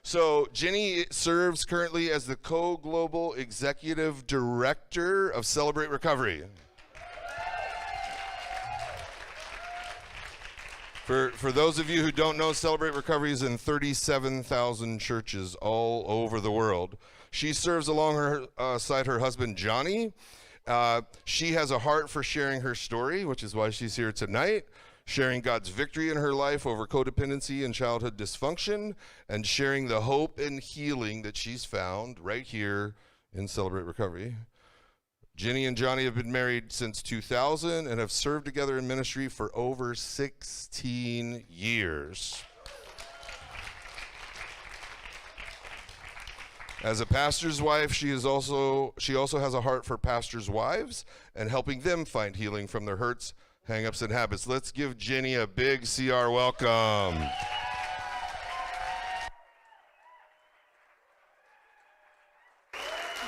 So Jeni serves currently as the Co-Global Executive Director of Celebrate Recovery. For those of you who don't know, Celebrate Recovery is in 37,000 churches all over the world. She serves alongside her husband, Johnny. She has a heart for sharing her story, which is why she's here tonight, sharing God's victory in her life over codependency and childhood dysfunction, and sharing the hope and healing that she's found right here in Celebrate Recovery. Jeni and Johnny have been married since 2000 and have served together in ministry for over 16 years. As a pastor's wife, she also has a heart for pastors' wives and helping them find healing from their hurts, hang-ups, and habits. Let's give Jeni a big CR welcome. Oh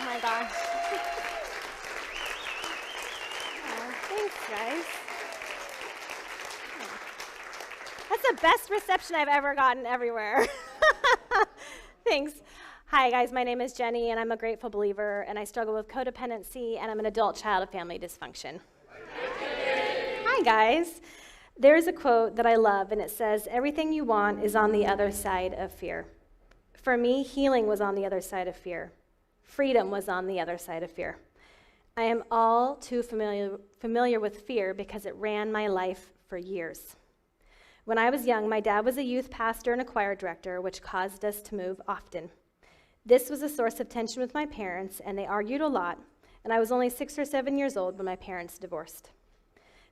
my gosh. Thanks, guys. That's the best reception I've ever gotten everywhere. Thanks. Hi, guys. My name is Jeni, and I'm a grateful believer, and I struggle with codependency, and I'm an adult child of family dysfunction. Hi, guys. There's a quote that I love, and it says, "Everything you want is on the other side of fear." For me, healing was on the other side of fear. Freedom was on the other side of fear. I am all too familiar with fear because it ran my life for years. When I was young, my dad was a youth pastor and a choir director, which caused us to move often. This was a source of tension with my parents, and they argued a lot, and I was only 6 or 7 years old when my parents divorced.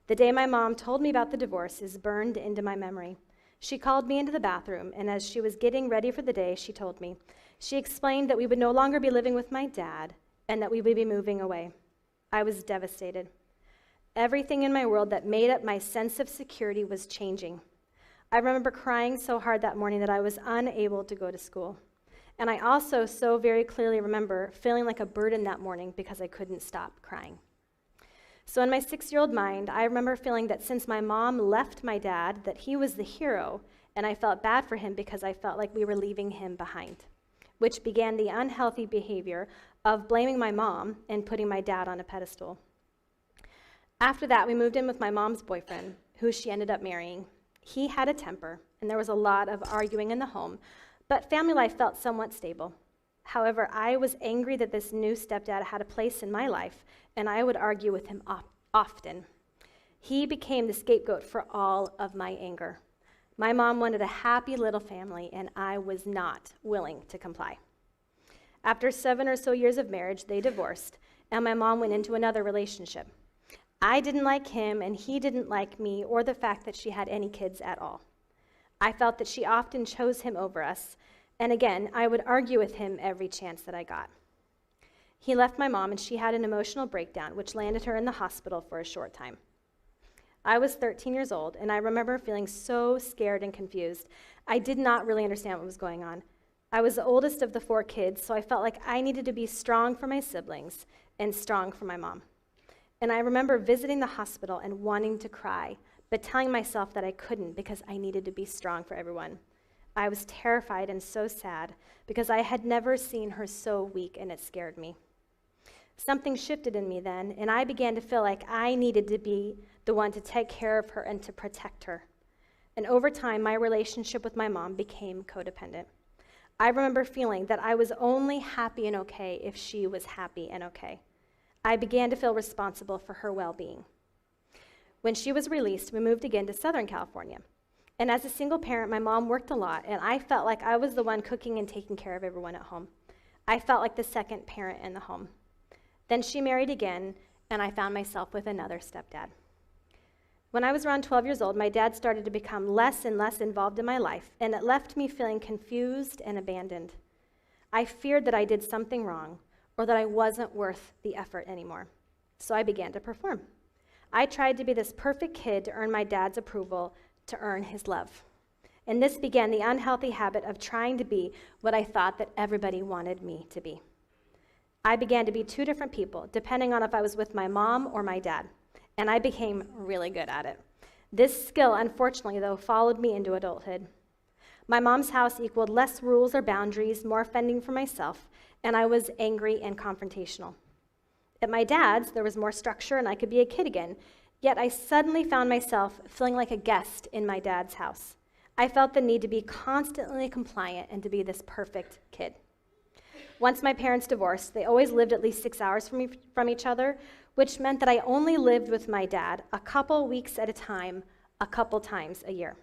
The day my mom told me about the divorce is burned into my memory. She called me into the bathroom, and as she was getting ready for the day, she told me. She explained that we would no longer be living with my dad and that we would be moving away. I was devastated. Everything in my world that made up my sense of security was changing. I remember crying so hard that morning that I was unable to go to school. And I also so very clearly remember feeling like a burden that morning because I couldn't stop crying. So in my 6-year-old mind, I remember feeling that since my mom left my dad, that he was the hero, and I felt bad for him because I felt like we were leaving him behind, which began the unhealthy behavior of blaming my mom and putting my dad on a pedestal. After that, we moved in with my mom's boyfriend, who she ended up marrying. He had a temper, and there was a lot of arguing in the home, but family life felt somewhat stable. However, I was angry that this new stepdad had a place in my life, and I would argue with him often. He became the scapegoat for all of my anger. My mom wanted a happy little family, and I was not willing to comply. After 7 or so years of marriage, they divorced, and my mom went into another relationship. I didn't like him, and he didn't like me, or the fact that she had any kids at all. I felt that she often chose him over us, and again, I would argue with him every chance that I got. He left my mom, and she had an emotional breakdown, which landed her in the hospital for a short time. I was 13 years old, and I remember feeling so scared and confused. I did not really understand what was going on. I was the oldest of the 4 kids, so I felt like I needed to be strong for my siblings and strong for my mom. And I remember visiting the hospital and wanting to cry, but telling myself that I couldn't because I needed to be strong for everyone. I was terrified and so sad because I had never seen her so weak, and it scared me. Something shifted in me then, and I began to feel like I needed to be the one to take care of her and to protect her. And over time, my relationship with my mom became codependent. I remember feeling that I was only happy and okay if she was happy and okay. I began to feel responsible for her well-being. When she was released, we moved again to Southern California. And as a single parent, my mom worked a lot, and I felt like I was the one cooking and taking care of everyone at home. I felt like the second parent in the home. Then she married again, and I found myself with another stepdad. When I was around 12 years old, my dad started to become less and less involved in my life, and it left me feeling confused and abandoned. I feared that I did something wrong, or that I wasn't worth the effort anymore. So I began to perform. I tried to be this perfect kid to earn my dad's approval, to earn his love. And this began the unhealthy habit of trying to be what I thought that everybody wanted me to be. I began to be 2 different people, depending on if I was with my mom or my dad, and I became really good at it. This skill, unfortunately, though, followed me into adulthood. My mom's house equaled less rules or boundaries, more fending for myself, and I was angry and confrontational. At my dad's, there was more structure and I could be a kid again, yet I suddenly found myself feeling like a guest in my dad's house. I felt the need to be constantly compliant and to be this perfect kid. Once my parents divorced, they always lived at least 6 hours from each other, which meant that I only lived with my dad a couple weeks at a time, a couple times a year.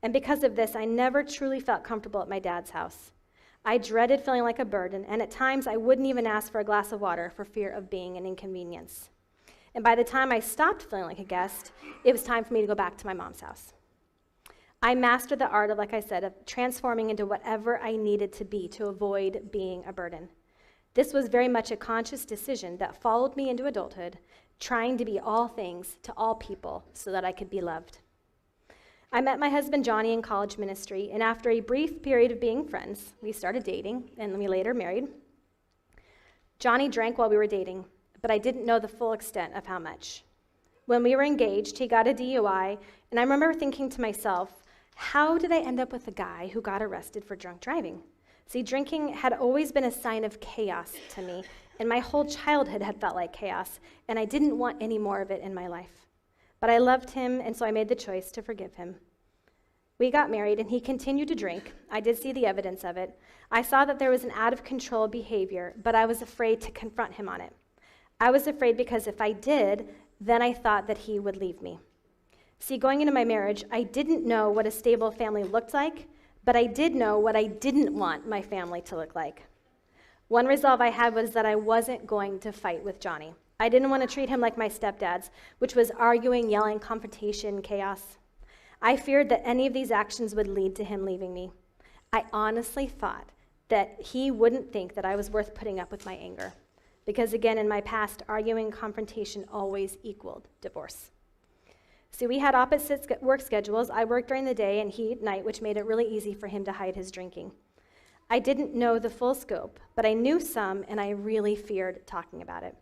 And because of this, I never truly felt comfortable at my dad's house. I dreaded feeling like a burden, and at times I wouldn't even ask for a glass of water for fear of being an inconvenience. And by the time I stopped feeling like a guest, it was time for me to go back to my mom's house. I mastered the art of, like I said, of transforming into whatever I needed to be to avoid being a burden. This was very much a conscious decision that followed me into adulthood, trying to be all things to all people so that I could be loved. I met my husband Johnny in college ministry, and after a brief period of being friends, we started dating, and we later married. Johnny drank while we were dating, but I didn't know the full extent of how much. When we were engaged, he got a DUI, and I remember thinking to myself, how did I end up with a guy who got arrested for drunk driving? See, drinking had always been a sign of chaos to me, and my whole childhood had felt like chaos, and I didn't want any more of it in my life. But I loved him, and so I made the choice to forgive him. We got married, and he continued to drink. I did see the evidence of it. I saw that there was an out-of-control behavior, but I was afraid to confront him on it. I was afraid because if I did, then I thought that he would leave me. See, going into my marriage, I didn't know what a stable family looked like, but I did know what I didn't want my family to look like. One resolve I had was that I wasn't going to fight with Johnny. I didn't want to treat him like my stepdad's, which was arguing, yelling, confrontation, chaos. I feared that any of these actions would lead to him leaving me. I honestly thought that he wouldn't think that I was worth putting up with my anger. Because again, in my past, arguing and confrontation always equaled divorce. See, we had opposite work schedules. I worked during the day and he at night, which made it really easy for him to hide his drinking. I didn't know the full scope, but I knew some, and I really feared talking about it.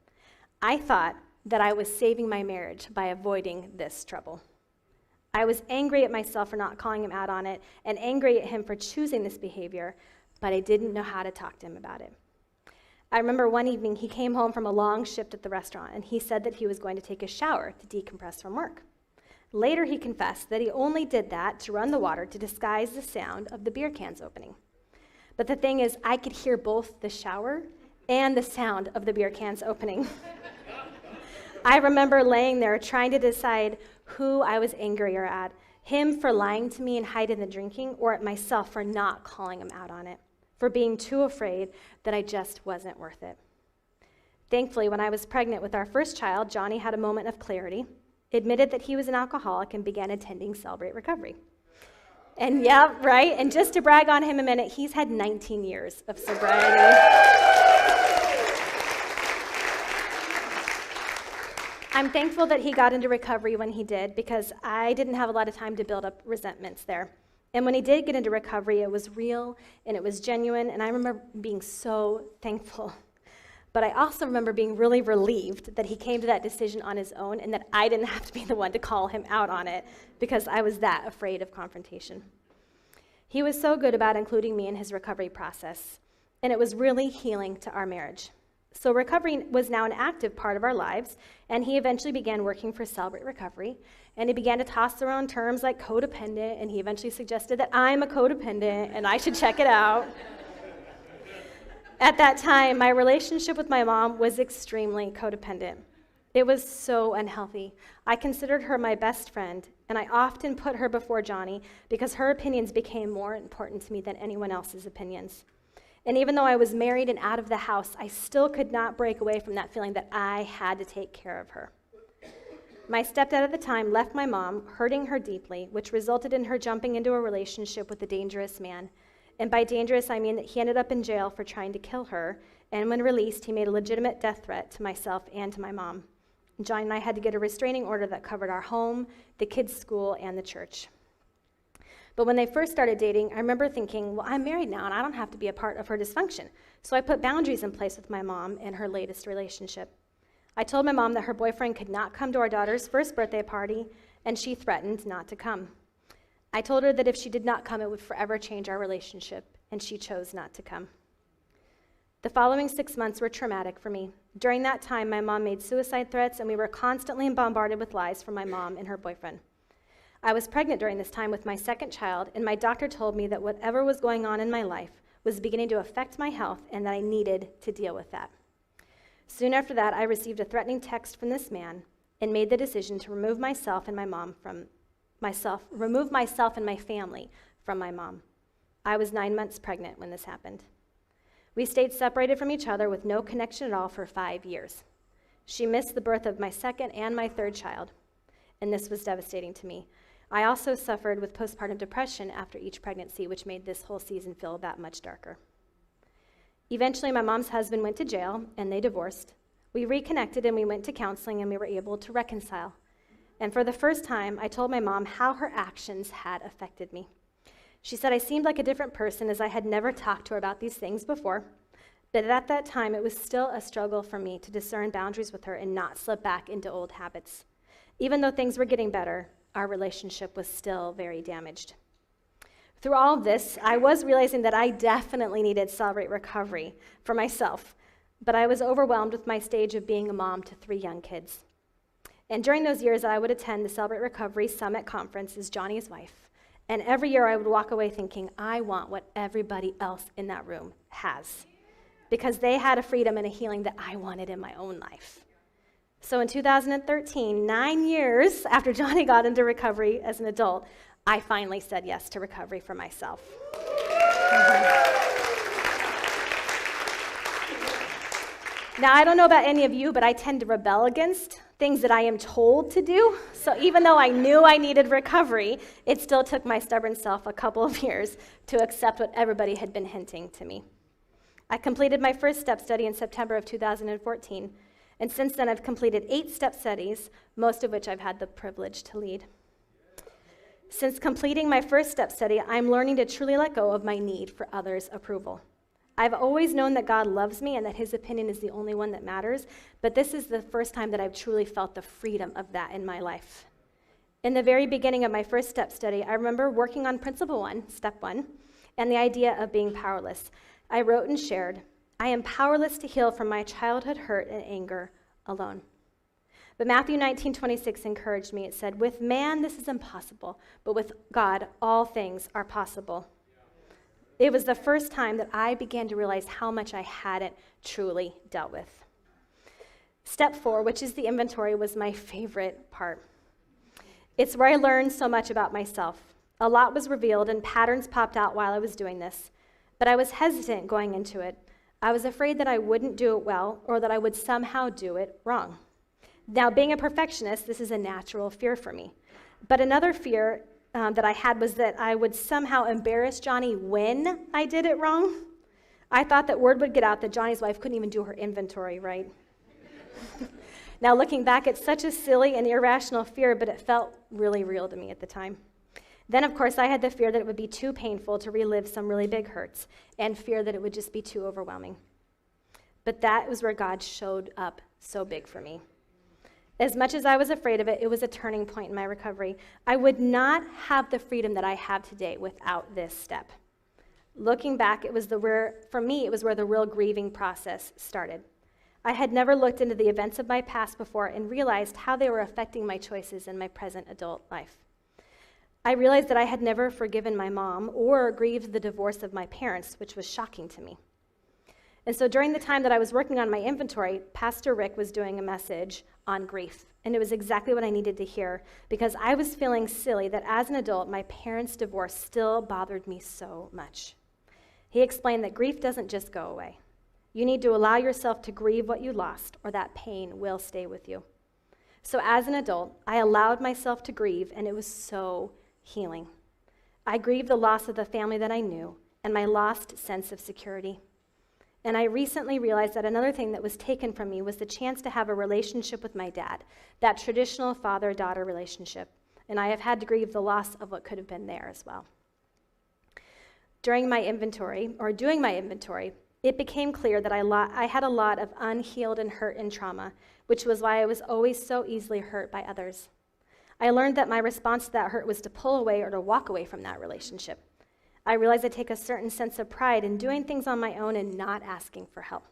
I thought that I was saving my marriage by avoiding this trouble. I was angry at myself for not calling him out on it, and angry at him for choosing this behavior, but I didn't know how to talk to him about it. I remember one evening he came home from a long shift at the restaurant, and he said that he was going to take a shower to decompress from work. Later, he confessed that he only did that to run the water to disguise the sound of the beer cans opening. But the thing is, I could hear both the shower and the sound of the beer cans opening. I remember laying there trying to decide who I was angrier at, him for lying to me and hiding the drinking, or at myself for not calling him out on it, for being too afraid that I just wasn't worth it. Thankfully, when I was pregnant with our first child, Johnny had a moment of clarity, admitted that he was an alcoholic, and began attending Celebrate Recovery. And yeah, right, and just to brag on him a minute, he's had 19 years of sobriety. I'm thankful that he got into recovery when he did, because I didn't have a lot of time to build up resentments there. And when he did get into recovery, it was real and it was genuine, and I remember being so thankful. But I also remember being really relieved that he came to that decision on his own and that I didn't have to be the one to call him out on it, because I was that afraid of confrontation. He was so good about including me in his recovery process, and it was really healing to our marriage. So recovery was now an active part of our lives, and he eventually began working for Celebrate Recovery, and he began to toss around terms like codependent, and he eventually suggested that I'm a codependent and I should check it out. At that time, my relationship with my mom was extremely codependent. It was so unhealthy. I considered her my best friend, and I often put her before Johnny because her opinions became more important to me than anyone else's opinions. And even though I was married and out of the house, I still could not break away from that feeling that I had to take care of her. My stepdad at the time left my mom, hurting her deeply, which resulted in her jumping into a relationship with a dangerous man. And by dangerous, I mean that he ended up in jail for trying to kill her, and when released, he made a legitimate death threat to myself and to my mom. John and I had to get a restraining order that covered our home, the kids' school, and the church. But when they first started dating, I remember thinking, well, I'm married now, and I don't have to be a part of her dysfunction. So I put boundaries in place with my mom and her latest relationship. I told my mom that her boyfriend could not come to our daughter's first birthday party, and she threatened not to come. I told her that if she did not come, it would forever change our relationship, and she chose not to come. The following 6 months were traumatic for me. During that time, my mom made suicide threats, and we were constantly bombarded with lies from my mom and her boyfriend. I was pregnant during this time with my second child, and my doctor told me that whatever was going on in my life was beginning to affect my health and that I needed to deal with that. Soon after that, I received a threatening text from this man and made the decision to remove myself and my family from my mom. I was 9 months pregnant when this happened. We stayed separated from each other with no connection at all for 5 years. She missed the birth of my second and my third child, and this was devastating to me. I also suffered with postpartum depression after each pregnancy, which made this whole season feel that much darker. Eventually, my mom's husband went to jail, and they divorced. We reconnected, and we went to counseling, and we were able to reconcile. And for the first time, I told my mom how her actions had affected me. She said I seemed like a different person, as I had never talked to her about these things before. But at that time, it was still a struggle for me to discern boundaries with her and not slip back into old habits. Even though things were getting better, our relationship was still very damaged. Through all of this, I was realizing that I definitely needed Celebrate Recovery for myself, but I was overwhelmed with my stage of being a mom to 3 young kids. And during those years, I would attend the Celebrate Recovery Summit Conference as Johnny's wife. And every year I would walk away thinking, I want what everybody else in that room has, because they had a freedom and a healing that I wanted in my own life. So in 2013, 9 years after Johnny got into recovery as an adult, I finally said yes to recovery for myself. Now, I don't know about any of you, but I tend to rebel against things that I am told to do. So even though I knew I needed recovery, it still took my stubborn self a couple of years to accept what everybody had been hinting to me. I completed my first step study in September of 2014, and since then I've completed 8 step studies, most of which I've had the privilege to lead. Since completing my first step study, I'm learning to truly let go of my need for others' approval. I've always known that God loves me and that his opinion is the only one that matters, but this is the first time that I've truly felt the freedom of that in my life. In the very beginning of my first step study, I remember working on principle 1, step 1, and the idea of being powerless. I wrote and shared, I am powerless to heal from my childhood hurt and anger alone. But Matthew 19:26 encouraged me. It said, with man this is impossible, but with God all things are possible. It was the first time that I began to realize how much I hadn't truly dealt with. Step 4, which is the inventory, was my favorite part. It's where I learned so much about myself. A lot was revealed and patterns popped out while I was doing this, but I was hesitant going into it. I was afraid that I wouldn't do it well or that I would somehow do it wrong. Now, being a perfectionist, this is a natural fear for me. But another fear that I had was that I would somehow embarrass Johnny when I did it wrong. I thought that word would get out that Johnny's wife couldn't even do her inventory right. Now, looking back, it's such a silly and irrational fear, but it felt really real to me at the time. Then, of course, I had the fear that it would be too painful to relive some really big hurts and fear that it would just be too overwhelming. But that was where God showed up so big for me. As much as I was afraid of it, it was a turning point in my recovery. I would not have the freedom that I have today without this step. Looking back, for me, it was where the real grieving process started. I had never looked into the events of my past before and realized how they were affecting my choices in my present adult life. I realized that I had never forgiven my mom or grieved the divorce of my parents, which was shocking to me. And so during the time that I was working on my inventory, Pastor Rick was doing a message on grief. And it was exactly what I needed to hear, because I was feeling silly that as an adult, my parents' divorce still bothered me so much. He explained that grief doesn't just go away. You need to allow yourself to grieve what you lost, or that pain will stay with you. So as an adult, I allowed myself to grieve, and it was so healing. I grieved the loss of the family that I knew and my lost sense of security. And I recently realized that another thing that was taken from me was the chance to have a relationship with my dad, that traditional father-daughter relationship. And I have had to grieve the loss of what could have been there as well. Doing my inventory, it became clear that I had a lot of unhealed and hurt and trauma, which was why I was always so easily hurt by others. I learned that my response to that hurt was to pull away or to walk away from that relationship. I realized I take a certain sense of pride in doing things on my own and not asking for help.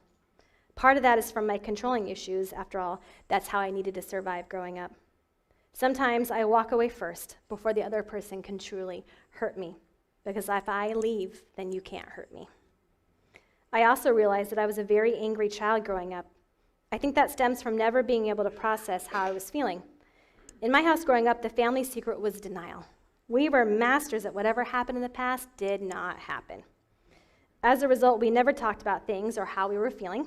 Part of that is from my controlling issues. After all, that's how I needed to survive growing up. Sometimes I walk away first before the other person can truly hurt me, because if I leave, then you can't hurt me. I also realized that I was a very angry child growing up. I think that stems from never being able to process how I was feeling. In my house growing up, the family secret was denial. We were masters at whatever happened in the past did not happen. As a result, we never talked about things or how we were feeling.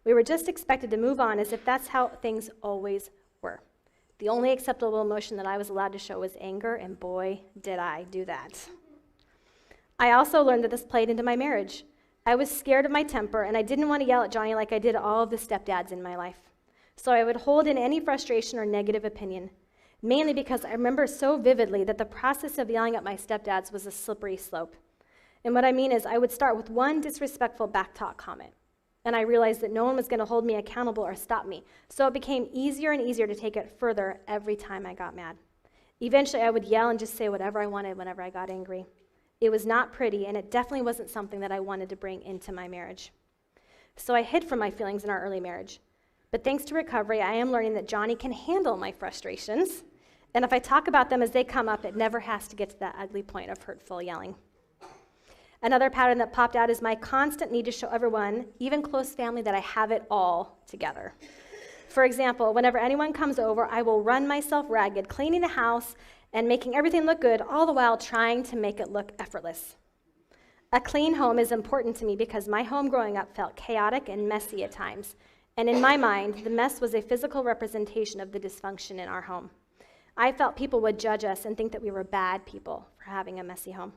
We were just expected to move on as if that's how things always were. The only acceptable emotion that I was allowed to show was anger, and boy, did I do that. I also learned that this played into my marriage. I was scared of my temper, and I didn't want to yell at Johnny like I did all of the stepdads in my life. So I would hold in any frustration or negative opinion, mainly because I remember so vividly that the process of yelling at my stepdads was a slippery slope. And what I mean is I would start with one disrespectful backtalk comment, and I realized that no one was going to hold me accountable or stop me. So it became easier and easier to take it further every time I got mad. Eventually, I would yell and just say whatever I wanted whenever I got angry. It was not pretty, and it definitely wasn't something that I wanted to bring into my marriage. So I hid from my feelings in our early marriage. But thanks to recovery, I am learning that Johnny can handle my frustrations, and if I talk about them as they come up, it never has to get to that ugly point of hurtful yelling. Another pattern that popped out is my constant need to show everyone, even close family, that I have it all together. For example, whenever anyone comes over, I will run myself ragged, cleaning the house and making everything look good, all the while trying to make it look effortless. A clean home is important to me because my home growing up felt chaotic and messy at times. And in my mind, the mess was a physical representation of the dysfunction in our home. I felt people would judge us and think that we were bad people for having a messy home.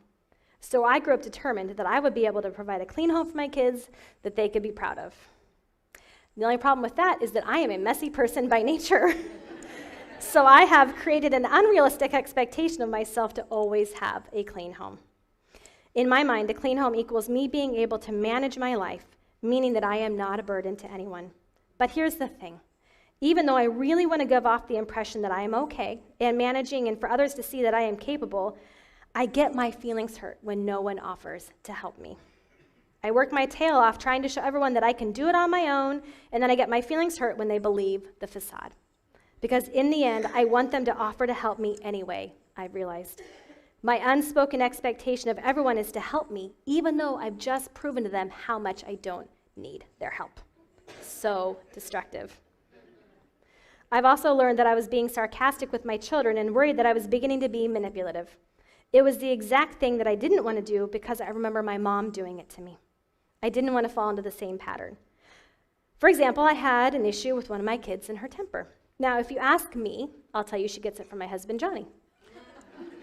So I grew up determined that I would be able to provide a clean home for my kids that they could be proud of. The only problem with that is that I am a messy person by nature. So I have created an unrealistic expectation of myself to always have a clean home. In my mind, a clean home equals me being able to manage my life, meaning that I am not a burden to anyone. But here's the thing. Even though I really want to give off the impression that I am okay and managing and for others to see that I am capable, I get my feelings hurt when no one offers to help me. I work my tail off trying to show everyone that I can do it on my own, and then I get my feelings hurt when they believe the facade. Because in the end, I want them to offer to help me anyway, I've realized. My unspoken expectation of everyone is to help me, even though I've just proven to them how much I don't need their help. So destructive. I've also learned that I was being sarcastic with my children and worried that I was beginning to be manipulative. It was the exact thing that I didn't want to do because I remember my mom doing it to me. I didn't want to fall into the same pattern. For example, I had an issue with one of my kids and her temper. Now, if you ask me, I'll tell you she gets it from my husband, Johnny.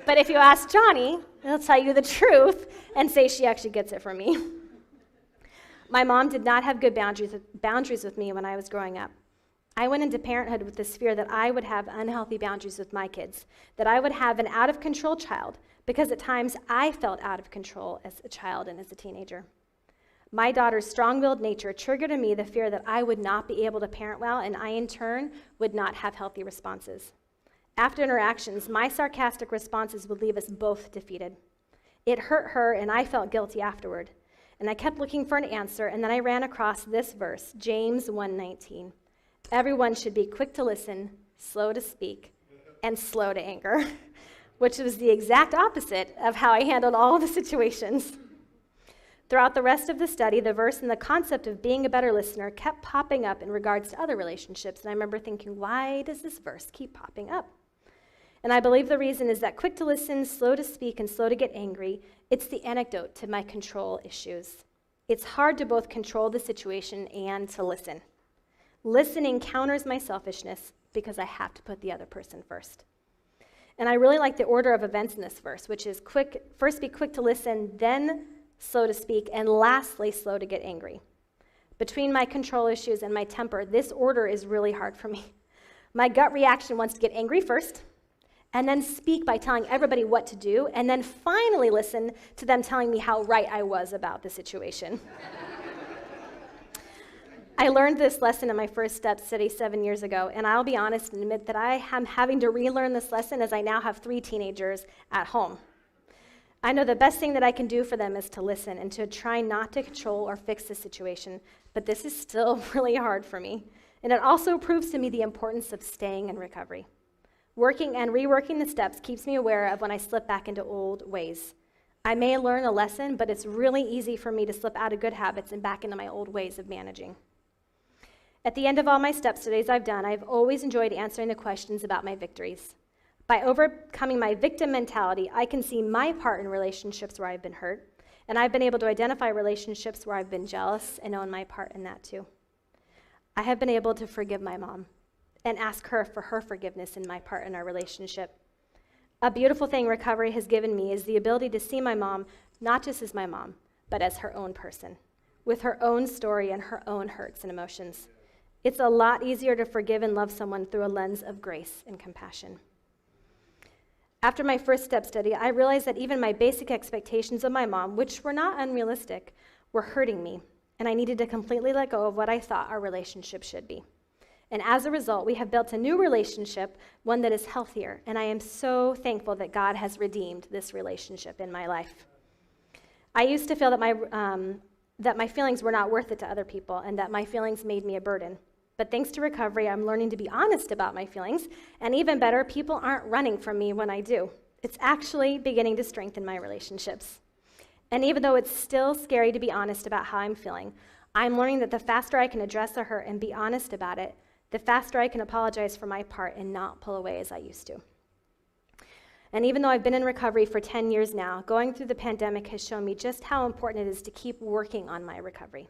But if you ask Johnny, he'll tell you the truth and say she actually gets it from me. My mom did not have good boundaries with me when I was growing up. I went into parenthood with this fear that I would have unhealthy boundaries with my kids, that I would have an out-of-control child, because at times I felt out of control as a child and as a teenager. My daughter's strong-willed nature triggered in me the fear that I would not be able to parent well, and I, in turn, would not have healthy responses. After interactions, my sarcastic responses would leave us both defeated. It hurt her, and I felt guilty afterward. And I kept looking for an answer, and then I ran across this verse, James 1:19. Everyone should be quick to listen, slow to speak, and slow to anger, which was the exact opposite of how I handled all of the situations. Throughout the rest of the study, the verse and the concept of being a better listener kept popping up in regards to other relationships, and I remember thinking, why does this verse keep popping up? And I believe the reason is that quick to listen, slow to speak, and slow to get angry, it's the antidote to my control issues. It's hard to both control the situation and to listen. Listening counters my selfishness because I have to put the other person first. And I really like the order of events in this verse, which is first be quick to listen, then slow to speak, and lastly, slow to get angry. Between my control issues and my temper, this order is really hard for me. My gut reaction wants to get angry first, and then speak by telling everybody what to do, and then finally listen to them telling me how right I was about the situation. I learned this lesson in my first step study 7 years ago, and I'll be honest and admit that I am having to relearn this lesson as I now have 3 teenagers at home. I know the best thing that I can do for them is to listen and to try not to control or fix the situation, but this is still really hard for me. And it also proves to me the importance of staying in recovery. Working and reworking the steps keeps me aware of when I slip back into old ways. I may learn a lesson, but it's really easy for me to slip out of good habits and back into my old ways of managing. At the end of all my step studies I've done, I've always enjoyed answering the questions about my victories. By overcoming my victim mentality, I can see my part in relationships where I've been hurt, and I've been able to identify relationships where I've been jealous and own my part in that too. I have been able to forgive my mom and ask her for her forgiveness in my part in our relationship. A beautiful thing recovery has given me is the ability to see my mom not just as my mom, but as her own person, with her own story and her own hurts and emotions. It's a lot easier to forgive and love someone through a lens of grace and compassion. After my first step study, I realized that even my basic expectations of my mom, which were not unrealistic, were hurting me, and I needed to completely let go of what I thought our relationship should be. And as a result, we have built a new relationship, one that is healthier, and I am so thankful that God has redeemed this relationship in my life. I used to feel that my feelings were not worth it to other people and that my feelings made me a burden. But thanks to recovery, I'm learning to be honest about my feelings, and even better, people aren't running from me when I do. It's actually beginning to strengthen my relationships. And even though it's still scary to be honest about how I'm feeling, I'm learning that the faster I can address a hurt and be honest about it, the faster I can apologize for my part and not pull away as I used to. And even though I've been in recovery for 10 years now, going through the pandemic has shown me just how important it is to keep working on my recovery.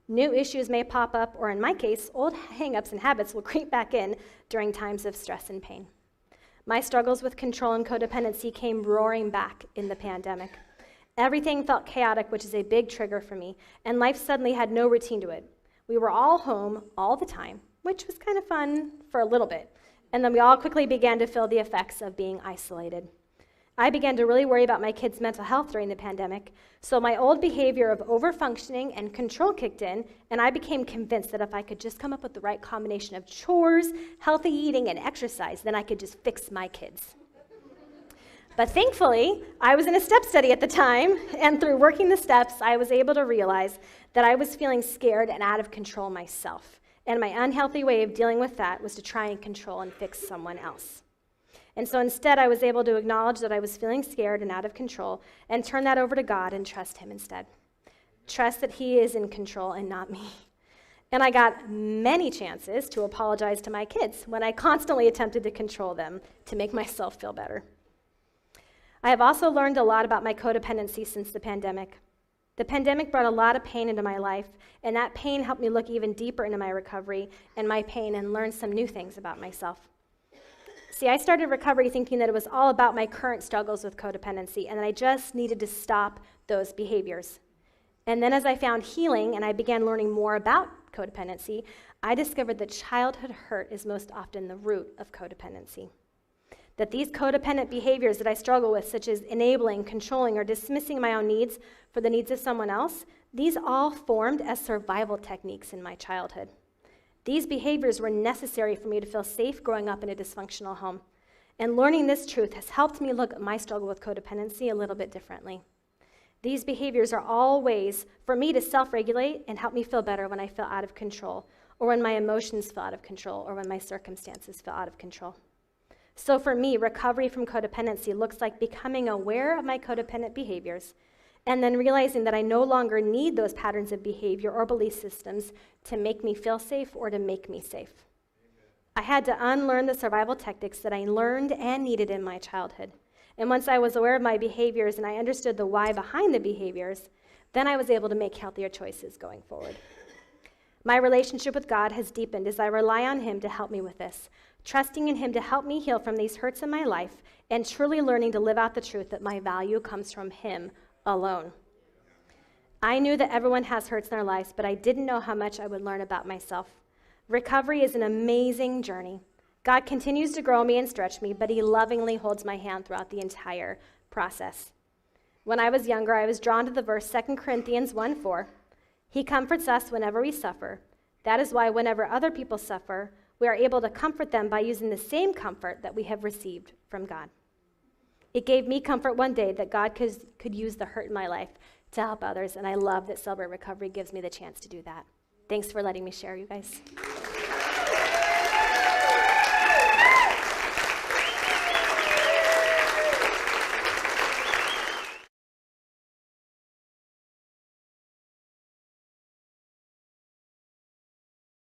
New issues may pop up, or in my case, old hang-ups and habits will creep back in during times of stress and pain. My struggles with control and codependency came roaring back in the pandemic. Everything felt chaotic, which is a big trigger for me, and life suddenly had no routine to it. We were all home all the time, which was kind of fun for a little bit, and then we all quickly began to feel the effects of being isolated. I began to really worry about my kids' mental health during the pandemic, so my old behavior of overfunctioning and control kicked in, and I became convinced that if I could just come up with the right combination of chores, healthy eating, and exercise, then I could just fix my kids. But thankfully, I was in a step study at the time, and through working the steps, I was able to realize that I was feeling scared and out of control myself, and my unhealthy way of dealing with that was to try and control and fix someone else. And so instead, I was able to acknowledge that I was feeling scared and out of control and turn that over to God and trust Him instead. Trust that He is in control and not me. And I got many chances to apologize to my kids when I constantly attempted to control them to make myself feel better. I have also learned a lot about my codependency since the pandemic. The pandemic brought a lot of pain into my life, and that pain helped me look even deeper into my recovery and my pain and learn some new things about myself. See, I started recovery thinking that it was all about my current struggles with codependency and that I just needed to stop those behaviors. And then as I found healing and I began learning more about codependency, I discovered that childhood hurt is most often the root of codependency. That these codependent behaviors that I struggle with, such as enabling, controlling, or dismissing my own needs for the needs of someone else, these all formed as survival techniques in my childhood. These behaviors were necessary for me to feel safe growing up in a dysfunctional home. And learning this truth has helped me look at my struggle with codependency a little bit differently. These behaviors are all ways for me to self-regulate and help me feel better when I feel out of control, or when my emotions feel out of control, or when my circumstances feel out of control. So for me, recovery from codependency looks like becoming aware of my codependent behaviors and then realizing that I no longer need those patterns of behavior or belief systems to make me feel safe or to make me safe. Amen. I had to unlearn the survival tactics that I learned and needed in my childhood. And once I was aware of my behaviors and I understood the why behind the behaviors, then I was able to make healthier choices going forward. My relationship with God has deepened as I rely on Him to help me with this, trusting in Him to help me heal from these hurts in my life and truly learning to live out the truth that my value comes from Him alone. I knew that everyone has hurts in their lives, but I didn't know how much I would learn about myself. Recovery is an amazing journey. God continues to grow me and stretch me, but He lovingly holds my hand throughout the entire process. When I was younger, I was drawn to the verse 2 Corinthians 1:4. He comforts us whenever we suffer, That is why whenever other people suffer, we are able to comfort them by using the same comfort that we have received from God. It gave me comfort one day that God could use the hurt in my life to help others, and I love that Celebrate Recovery gives me the chance to do that. Thanks for letting me share, you guys.